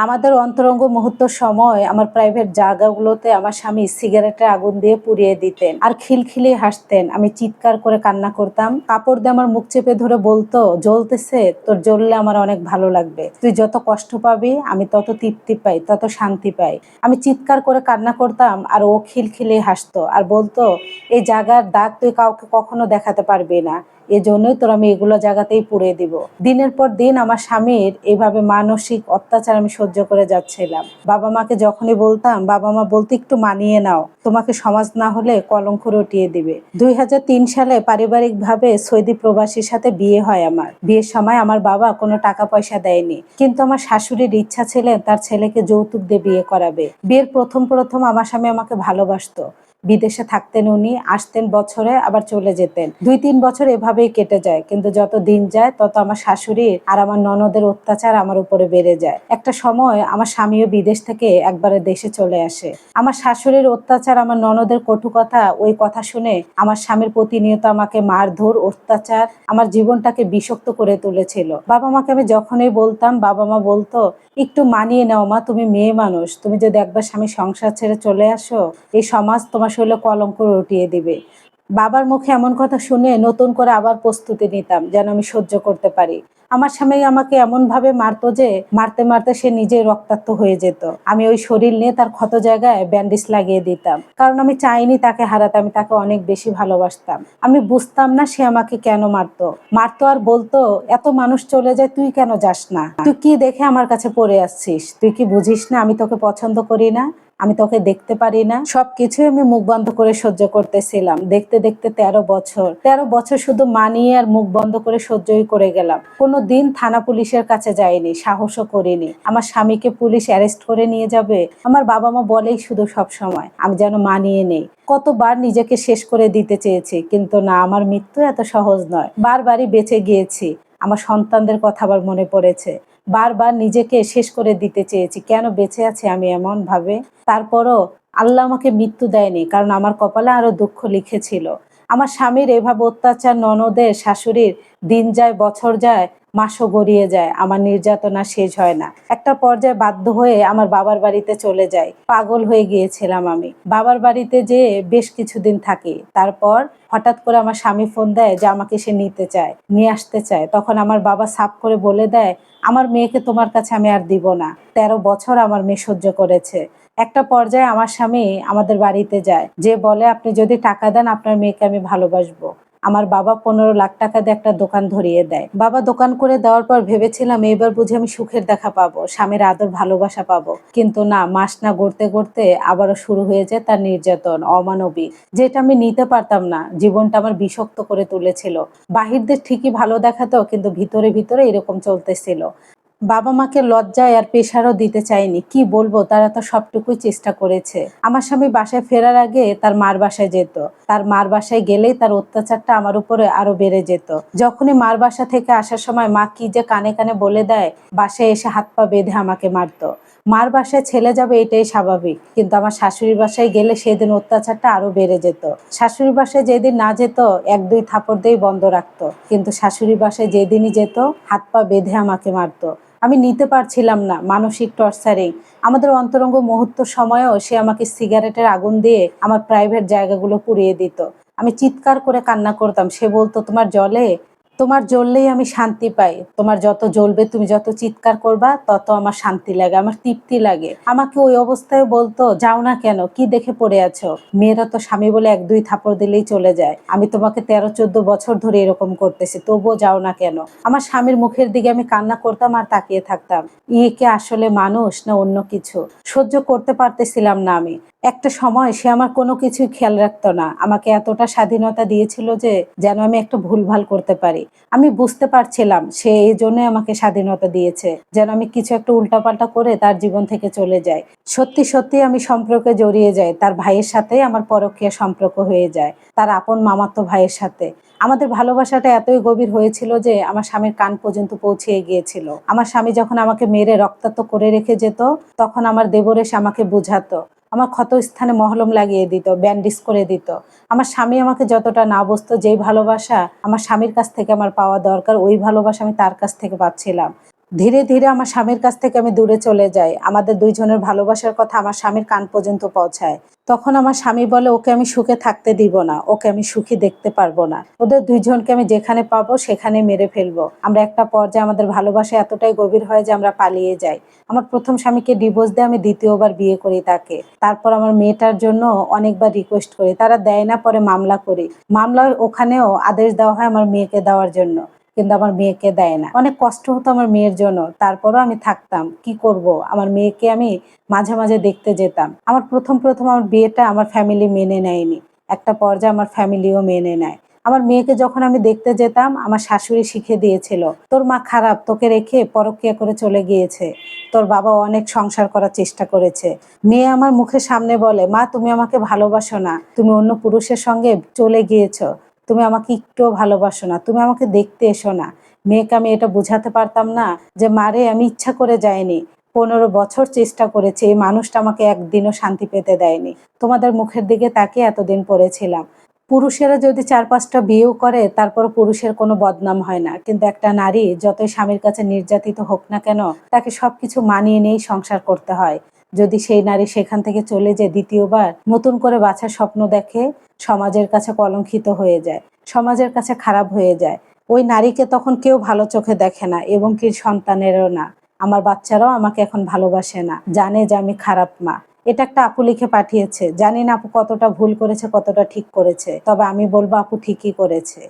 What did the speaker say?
আমাদের অন্তরঙ্গ মুহূর্তের সময় আমার প্রাইভেট জায়গাগুলোতে আমার স্বামী সিগারেটের আগুন দিয়ে পুড়িয়ে দিতেন আর খিলখিলিয়ে হাসতেন। আমি চিৎকার করে কান্না করতাম। কাপড় দিয়ে আমার মুখ চেপে ধরে বলতো, জ্বলতেছে, তোর জ্বললে আমার অনেক ভালো লাগবে। তুই যত কষ্ট পাবি আমি তত তৃপ্তি পাই, তত শান্তি পাই। আমি চিৎকার করে কান্না করতাম আর ও খিলখিলিয়ে হাসতো আর বলতো, এই জায়গার দাগ তুই কাউকে কখনো দেখাতে পারবি না, এজন্যই তোর আমি এগুলো জায়গাতেই পুড়িয়ে দিব। দিনের পর দিন আমার স্বামীর এইভাবে মানসিক অত্যাচার আমি সহ্য করে যাচ্ছিলাম। বাবা মাকে যখনই বলতাম, বাবা মা বলতো, একটু মানিয়ে নাও, তোমাকে সমাজ না হলে কলঙ্ক রটিয়ে দিবে। 2003 সালে পারিবারিক ভাবে সৌদি প্রবাসীর সাথে বিয়ে হয় আমার। বিয়ের সময় আমার বাবা কোনো টাকা পয়সা দেয়নি, কিন্তু আমার শাশুড়ির ইচ্ছা ছিলেন তার ছেলেকে যৌতুক দিয়ে বিয়ে করাবে। বিয়ের প্রথম প্রথম আমার স্বামী আমাকে ভালোবাসতো। বিদেশে থাকতেন উনি, আসতেন বছরে আবার চলে যেতেন। 2-3 বছর এভাবেই কেটে যায়, কিন্তু যত দিন যায় তত আমার শাশুড়ির আর আমার ননদের অত্যাচার আমার উপরে বেড়ে যায়। একটা সময় আমার স্বামীও বিদেশ থেকে একবারে দেশে চলে আসে। আমার শাশুড়ির অত্যাচার, আমার ননদের কটু কথা, ওই কথা শুনে আমার স্বামীর প্রতিনিয়ত আমাকে মারধর, অত্যাচার, আমার জীবনটাকে বিষাক্ত করে তুলেছিল। বাবা মাকে আমি যখনই বলতাম, বাবা মা বলতো, একটু মানিয়ে নাও মা, তুমি মেয়ে মানুষ, তুমি যদি একবার স্বামী সংসার ছেড়ে চলে আসো, এই সমাজ তোমার শরীরে কলঙ্ক রটিয়ে দিবে। বাবার মুখে এমন কথা শুনে নতুন করে আবার প্রস্তুতি নিতাম যেন আমি সহ্য করতে পারি। আমার স্বামী আমাকে এমন ভাবে মারতো যে মারতে মারতে সে নিজেই রক্তাক্ত হয়ে যেত। আমি ওই শরীর নিয়ে তার ক্ষত জায়গায় ব্যান্ডেজ লাগিয়ে দিতাম, কারণ আমি চাইনি তাকে হারাতে। আমি তাকে অনেক বেশি ভালোবাসতাম। আমি বুঝতাম না সে আমাকে কেন মারতো। মারতো আর বলতো, এত মানুষ চলে যায়, তুই কেন যাস না? তুই কি দেখে আমার কাছে পড়ে আসছিস? তুই কি বুঝিস না আমি তোকে পছন্দ করি না, আমি তোকে দেখতে পারি না? সবকিছুই আমি মুখ বন্ধ করে সহ্য করতেছিলাম। দেখতে দেখতে 13 বছর শুধু মানিয়ে আর মুখ বন্ধ করে সহ্যই করে গেলাম। কোনো দিন থানা পুলিশের কাছে যাইনি, সাহসও করিনি। আমার স্বামীকে পুলিশ অ্যারেস্ট করে নিয়ে যাবে, আমার বাবা মা বলেই শুধু সব সময় আমি যেন মানিয়ে নেই। কতবার নিজেকে শেষ করে দিতে চেয়েছি, কিন্তু না, আমার মৃত্যু এত সহজ নয়। বারবারই বেঁচে গিয়েছি। আমার সন্তানদের কথা আবার মনে পড়েছে। বারবার নিজেকে শেষ করে দিতে চেয়েছি, কেন বেঁচে আছি আমি এমন ভাবে। তারপরও আল্লাহ আমাকে মৃত্যু দেয়নি, কারণ আমার কপালে আরো দুঃখ লিখেছিল। আমার স্বামীর এভাবে অত্যাচার, ননদের, শাশুড়ির, দিন যায়, বছর যায়, মাসও গড়িয়ে যায়, আমার নির্যাতনা শেষ হয় না। একটা পর্যায়ে বাধ্য হয়ে আমার বাবার বাড়িতে চলে যাই। পাগল হয়ে গিয়েছিলাম আমি। বাবার বাড়িতে যেয়ে বেশ কিছুদিন থাকি। তারপর হঠাৎ করে আমার স্বামী ফোন দেয় যে আমাকে সে নিতে চায়, নিয়ে আসতে চায়। তখন আমার বাবা সাফ করে বলে দেয়, আমার মেয়েকে তোমার কাছে আমি আর দিব না। 13 বছর আমার মেয়ে সহ্য করেছে। একটা পর্যায়ে আমার স্বামী আমাদের বাড়িতে যায়, যে বলে, আপনি যদি টাকা দেন আপনার মেয়েকে আমি ভালোবাসবো। আমার বাবা 15 লাখ টাকা দিয়ে একটা দোকান ধরিয়ে দেয়। বাবা দোকান করে দেওয়ার পর ভেবেছিলাম এবার বুঝে আমি সুখের দেখা পাবো, স্বামীর আদর ভালোবাসা পাবো। কিন্তু না, মাস না গড়তে গড়তে আবারও শুরু হয়ে যায় তার নির্যাতন, অমানবিক, যেটা আমি নিতে পারতাম না। জীবনটা আমার বিষাক্ত করে তুলেছিল। বাহিরদের ঠিকই ভালো দেখাতো, কিন্তু ভিতরে ভিতরে এরকম চলতেছিল। বাবা মাকে লজ্জায় আর প্রেশারও দিতে চাইনি। কি বলবো, তারা তো সবটুকুই চেষ্টা করেছে। আমার স্বামী বাসায় ফেরার আগে তার মার বাসায় যেত। তার মার বাসায় গেলেই তার অত্যাচারটা আমার উপরে আরো বেড়ে যেত। যখনই মার বাসা থেকে আসার সময় মা কি যে কানে কানে বলে দেয়, বাসায় এসে হাত পা বেঁধে আমাকে মারতো। মার বাসায় ছেলে যাবে এটাই স্বাভাবিক, কিন্তু আমার শাশুড়ির বাসায় গেলে সেদিন অত্যাচারটা আরো বেড়ে যেত। শাশুড়ির বাসায় যেদিন না যেত, 1-2 থাপড় দিয়েই বন্ধ রাখতো, কিন্তু শাশুড়ির বাসায় যেদিনই যেত হাত পা বেঁধে আমাকে মারতো। আমি নিতে পারছিলাম না মানসিক টর্চারিং। আমাদের অন্তরঙ্গ মুহূর্ত সময়েও সে আমাকে সিগারেটের আগুন দিয়ে আমার প্রাইভেট জায়গাগুলো পুড়িয়ে দিত। আমি চিৎকার করে কান্না করতাম। সে বলতো, তোমার জ্বলে, তোমার জ্বললেই আমি শান্তি পাই। তোমার যত জ্বলবে, তুমি যত চিৎকার করবা, তত আমার শান্তি লাগে, আমার তৃপ্তি লাগে। আমাকে ওই অবস্থায় বলতো, যাও না কেন, কি দেখে পড়ে আছো? মেয়েরা তো স্বামী বলে 1-2 থাপড় দিলেই চলে যায়। আমি তোমাকে 13-14 বছর ধরে এরকম করতেছি, তবুও যাও না কেন? আমার স্বামীর মুখের দিকে আমি কান্না করতাম আর তাকিয়ে থাকতাম। কি আসলে মানুষ না অন্য কিছু? সহ্য করতে পারতেছিলাম না আমি। একটা সময় সে আমার কোনো কিছুই খেয়াল রাখতো না। আমাকে এতটা স্বাধীনতা দিয়েছিল যে যেন আমি একটা ভুলভাল করতে পারি। আমি বুঝতে পারছিলাম সে এই জন্যই আমাকে স্বাধীনতা দিয়েছে, যেন আমি কিছু একটা উল্টাপাল্টা করে তার জীবন থেকে চলে যাই। সত্যি সত্যি আমি সম্পর্কে জড়িয়ে যাই। তার ভাইয়ের সাথে আমার পরকীয়া সম্পর্ক হয়ে যায়, তার আপন মামাতো ভাইয়ের সাথে। আমাদের ভালোবাসাটা এতই গভীর হয়েছিল যে আমার স্বামীর কান পর্যন্ত পৌঁছে গিয়েছিল। আমার স্বামী যখন আমাকে মেরে রক্তাক্ত করে রেখে যেত, তখন আমার দেবর এসে আমাকে বুঝাতো, আমার ক্ষত স্থানে মহলম লাগিয়ে দিত, ব্যান্ডেজ করে দিত। আমার স্বামী আমাকে যতটা না বুঝতো, যেই ভালোবাসা আমার স্বামীর কাছ থেকে আমার পাওয়া দরকার, ওই ভালোবাসা আমি তার কাছ থেকে পাচ্ছিলাম। ধীরে ধীরে আমার স্বামীর কাছ থেকে আমি দূরে চলে যাই। আমাদের দুইজনের ভালোবাসার কথা আমার স্বামীর কান পর্যন্ত পৌঁছায়। তখন আমার স্বামী বলে, ওকে আমি সুখে থাকতে দিব না, ওকে আমি সুখী দেখতে পারবো না, ওদের দুইজনকে আমি যেখানে পাবো সেখানে মেরে ফেলবো। আমরা একটা পর্যায়ে আমাদের ভালোবাসা এতটাই গভীর হয় যে আমরা পালিয়ে যাই। আমার প্রথম স্বামীকে ডিভোর্স দিয়ে আমি দ্বিতীয়বার বিয়ে করি তাকে। তারপর আমার মেয়েটার জন্য অনেকবার রিকোয়েস্ট করি, তারা দেয় না, পরে মামলা করি। মামলায় ওখানেও আদেশ দেওয়া হয় আমার মেয়েকে দেওয়ার জন্য, কিন্তু আমার মেয়েকে দেয় না। অনেক কষ্ট হতো আমার মেয়ের জন্য, তারপরও আমি থাকতাম। কি করব, আমার মেয়েকে আমি মাঝে মাঝে দেখতে যেতাম। আমার প্রথম আমার বিয়েটা আমার ফ্যামিলি মেনে নেয়নি। একটা পর্যায়ে আমার ফ্যামিলিও মেনে নেয়। আমার মেয়েকে যখন আমি দেখতে যেতাম, আমার শাশুড়ি শিখে দিয়েছিল, তোর মা খারাপ, তোকে রেখে পরক্রিয়া করে চলে গিয়েছে, তোর বাবা অনেক সংসার করার চেষ্টা করেছে। মেয়ে আমার মুখের সামনে বলে, মা তুমি আমাকে ভালোবাসো না, তুমি অন্য পুরুষের সঙ্গে চলে গিয়েছো, তুমি আমাকে একটুও ভালোবাসো না, তুমি আমাকে দেখতে এসো না। মেয়েকে আমি এটা বুঝাতে পারতাম না যে মারে আমি ইচ্ছা করে যাইনি, 15 বছর চেষ্টা করেছি, এই মানুষটা আমাকে একদিনও শান্তি পেতে দেয়নি, তোমাদের মুখের দিকে তাকিয়ে এতদিন পড়েছিলাম। পুরুষেরা যদি 4-5টা বিয়েও করে তারপর পুরুষের কোনো বদনাম হয় না, কিন্তু একটা নারী যতই স্বামীর কাছে নির্যাতিত হোক না কেন, তাকে সবকিছু মানিয়ে নিয়েই সংসার করতে হয়। যদি সেই নারী সেখান থেকে চলে যায়, দ্বিতীয়বার নতুন করে বাঁচার স্বপ্ন দেখে, সমাজের কাছে কলঙ্কিত হয়ে যায়, সমাজের কাছে খারাপ হয়ে যায়। ওই নারীকে তখন কেউ ভালো চোখে দেখে না, এবং কি সন্তানেরও না। আমার বাচ্চারাও আমাকে এখন ভালোবাসে না, জানে যে আমি খারাপ মা। এটা একটা আপু লিখে পাঠিয়েছে। জানি না আপু কতটা ভুল করেছে, কতটা ঠিক করেছে, তবে আমি বলবো আপু ঠিকই করেছে।